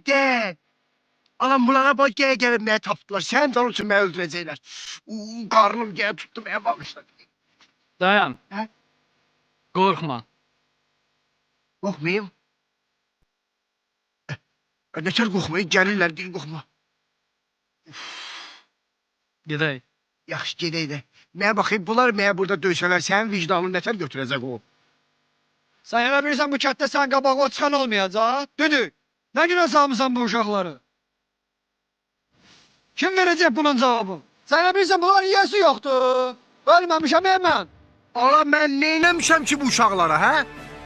de. Anam bunlara bak gelip ne taptılar. Sen de onun için beni öldürecekler. Karnım gel tuttu beni bakmışlar. Dayan. He? Korkma. Korkmayayım. Neçer korkmayın gelirler değil korkma. Gedək. Yaxşı gedək də. Mənə baxayım bunlar mənə burada döysələr sənin vicdanını nətər götürəcək o? Sen elə bilirsən bu kətdə sən qabaq o çıxan olmayacaq? Düdük. Nə günə salmısan bu uşaqları? Kim verəcək bunun cavabını? Sen elə bilirsən bunların yiyəsi yoxdur. Ölməmişəm mən. Ala mən neyləmişəm ki bu uşaqlara hə?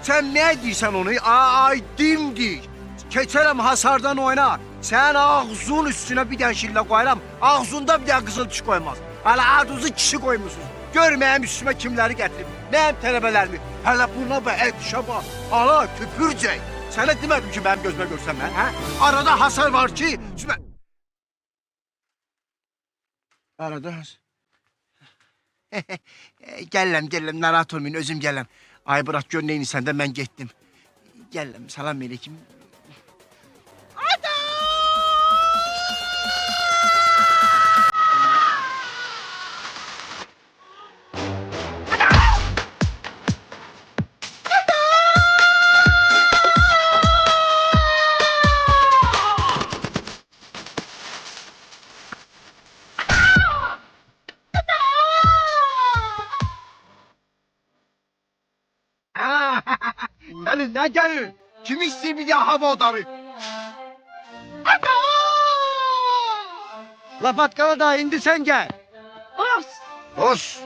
Sən nə deyirsən onu? Ay dimdik. Keçərəm hasardan oyna. Sən ağzın üstünə bir dənə şillə qoyaram. Ağzında bir dənə qızıl çiş qoymaz. Hələ aduzu kişi qoymusunuz. Gör mənim üstümə kimləri gətirib. Mənim tələbələrimi. Hələ buna bax, dişə bax. Ala tüpürcək. Sənə demədim ki mənim gözümə görsən mən, hə? Arada hasar var ki, üstümə... Arada hasar... Gələm, narahat olmayın, özüm gələm. Ay bırak gör neynisən də mən getdim. Gələm, salam aleyküm. Gelin ne gelin? Kim istiyor bir daha hava odarı? Lapatkalı da indi sen gel. Os!